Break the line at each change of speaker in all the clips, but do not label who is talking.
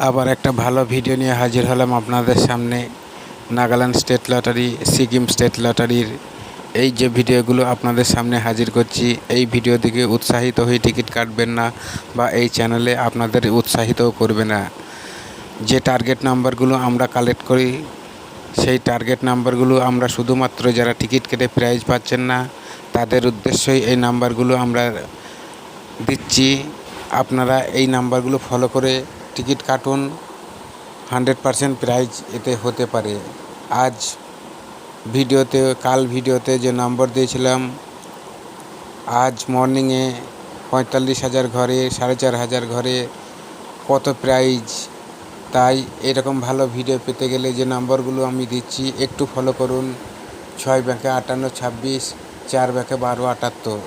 আবার একটা ভালো ভিডিও নিয়ে হাজির হলাম আপনাদের সামনে। Nagaland state lottery, Sikkim state লটারির এই যে ভিডিওগুলো আপনাদের সামনে হাজির করছি, এই ভিডিও থেকে উৎসাহিত হয়ে টিকিট কাটবেন না বা এই চ্যানেলে আপনাদের উৎসাহিতও করবে না। যে টার্গেট নাম্বারগুলো আমরা কালেক্ট করি, সেই টার্গেট নাম্বারগুলো আমরা শুধুমাত্র যারা টিকিট কেটে প্রাইজ পাচ্ছেন না তাদের উদ্দেশ্যেই এই নাম্বারগুলো আমরা দিচ্ছি। আপনারা এই নাম্বারগুলো ফলো করে টিকিট কাটুন, 100% প্রাইজ এতে হতে পারে। কাল ভিডিওতে যে নম্বর দিয়েছিলাম, আজ মর্নিংয়ে 45,000 ঘরে, 4,500 ঘরে কত প্রাইজ। তাই এরকম ভালো ভিডিও পেতে গেলে যে নম্বরগুলো আমি দিচ্ছি একটু ফলো করুন। 6 ব্যাংকে 58 26, 4 ব্যাংকে 12 78,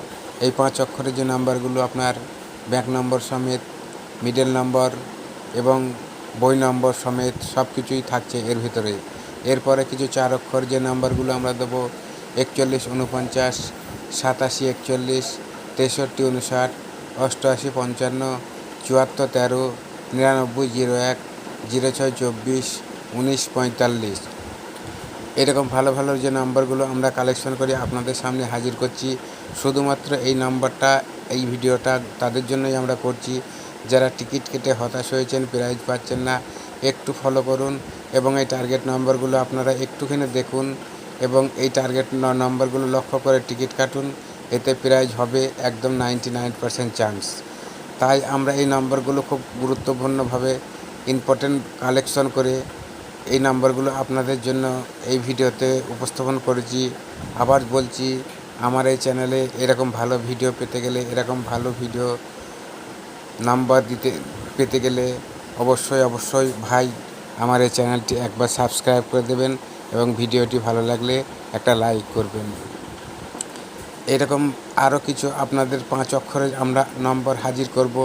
এই 5 অক্ষরের যে নাম্বারগুলো আপনার ব্যাংক নম্বর সমেত, মিডল নম্বর এবং বই নম্বর সমেত সব কিছুই থাকছে এর ভিতরে। এরপরে কিছু 4 অক্ষর যে নাম্বারগুলো আমরা দেবো, 41 49, 87 41, 63 59, 88 55, 74 13, 99 01, 06 24, 19 45। এরকম ভালো ভালো যে নাম্বারগুলো আমরা কালেকশন করে আপনাদের সামনে হাজির করছি। শুধুমাত্র এই নাম্বারটা, এই ভিডিওটা তাদের জন্যই আমরা করছি যারা টিকিট কেটে হতাশ হয়েছেন, প্রাইজ পাচ্ছেন না। একটু ফলো করুন এবং এই টার্গেট নাম্বারগুলো আপনারা একটুখানি দেখুন এবং এই টার্গেট নাম্বারগুলো লক্ষ্য করে টিকিট কাটুন। এতে প্রাইজ হবে একদম 99% চান্স। তাই আমরা এই নাম্বারগুলো খুব গুরুত্বপূর্ণভাবে ইম্পর্টেন্ট কালেকশন করে এই নাম্বারগুলো আপনাদের জন্য এই ভিডিওতে উপস্থাপন করেছি। আবার বলছি, আমার এই চ্যানেলে এরকম ভালো ভিডিও পেতে গেলে, এরকম ভালো ভিডিও নাম্বার পেতে গেলে অবশ্যই ভাই আমার এই চ্যানেলটি একবার সাবস্ক্রাইব করে দেবেন এবং ভিডিওটি ভালো লাগলে একটা লাইক করবেন। এরকম আরও কিছু আপনাদের 5 অক্ষরের আমরা নম্বর হাজির করব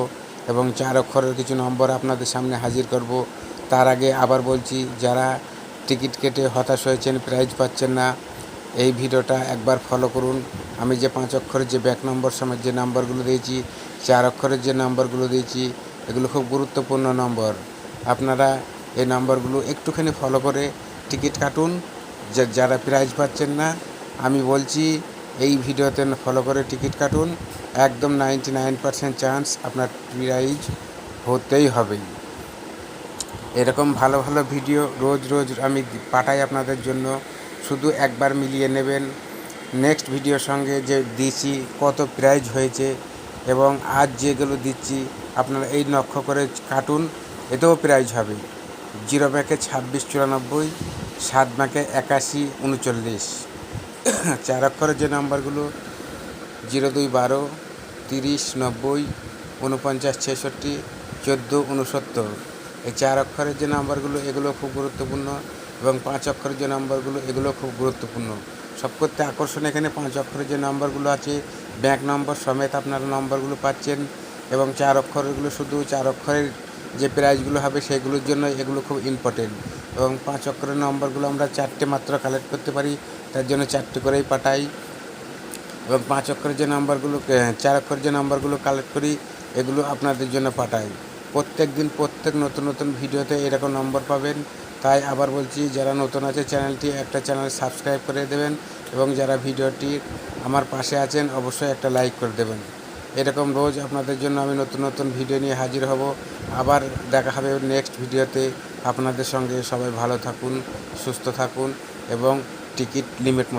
এবং 4 অক্ষরের কিছু নম্বর আপনাদের সামনে হাজির করব। তার আগে আবার বলছি, যারা টিকিট কেটে হতাশ হয়েছেন, প্রাইজ পাচ্ছেন না, এই ভিডিওটা একবার ফলো করুন। আমি যে 5 অক্ষরের যে ব্যাক নম্বর সমেত যে নাম্বারগুলো দিয়েছি, 4 অক্ষরের যে নাম্বারগুলো দিয়েছি, এগুলো খুব গুরুত্বপূর্ণ নম্বর। আপনারা এই নাম্বারগুলো একটুখানি ফলো করে টিকিট কাটুন। যারা প্রাইজ পাচ্ছেন না, আমি বলছি এই ভিডিওতে ফলো করে টিকিট কাটুন। একদম 99% চান্স আপনার প্রাইজ হতেই হবে। এরকম ভালো ভালো ভিডিও রোজ আমি পাঠাই আপনাদের জন্য। শুধু একবার মিলিয়ে নেবেন নেক্সট ভিডিওর সঙ্গে যে দিয়েছি কত প্রাইজ হয়েছে এবং আজ যেগুলো দিচ্ছি আপনারা এই লক্ষ্য করে কাটুন, এতেও প্রাইজ হবে। 0 ব্যাংকে 26 94, 7 ব্যাংকে 81 39, 4 অক্ষরের যে নাম্বারগুলো 02 12, 30 90, 49 66, 14 69, এই 4 অক্ষরের যে নাম্বারগুলো এগুলো খুব গুরুত্বপূর্ণ এবং 5 অক্ষরের যে নাম্বারগুলো এগুলো খুব গুরুত্বপূর্ণ। সব করতে আকর্ষণ এখানে 5 অক্ষরের যে নাম্বারগুলো আছে ব্যাংক নম্বর সমেত আপনারা নম্বরগুলো পাচ্ছেন এবং 4 অক্ষরগুলো শুধু 4 অক্ষরের যে প্রাইজগুলো হবে সেগুলোর জন্য এগুলো খুব ইম্পর্টেন্ট। এবং 5 অক্ষরের নম্বরগুলো আমরা 4টে মাত্র কালেক্ট করতে পারি, তার জন্য 4টে করেই পাঠাই। এবং 5 অক্ষরের যে নাম্বারগুলো 4 অক্ষরের যে নাম্বারগুলো কালেক্ট করি এগুলো আপনাদের জন্য পাঠাই। প্রত্যেক দিন প্রত্যেক নতুন ভিডিওতে এরকম নম্বর পাবেন। তাই আবার বলছি, যারা নতুন আছে চ্যানেল সাবস্ক্রাইব করে দেবেন এবং যারা ভিডিওটি আমার পাশে আছেন অবশ্যই একটা লাইক করে দেবেন। এরকম রোজ আপনাদের জন্য আমি নতুন ভিডিও নিয়ে হাজির হব। আবার দেখা হবে নেক্সট ভিডিওতে। আপনাদের সঙ্গে সবাই ভালো থাকুন, সুস্থ থাকুন এবং টিকিট লিমিট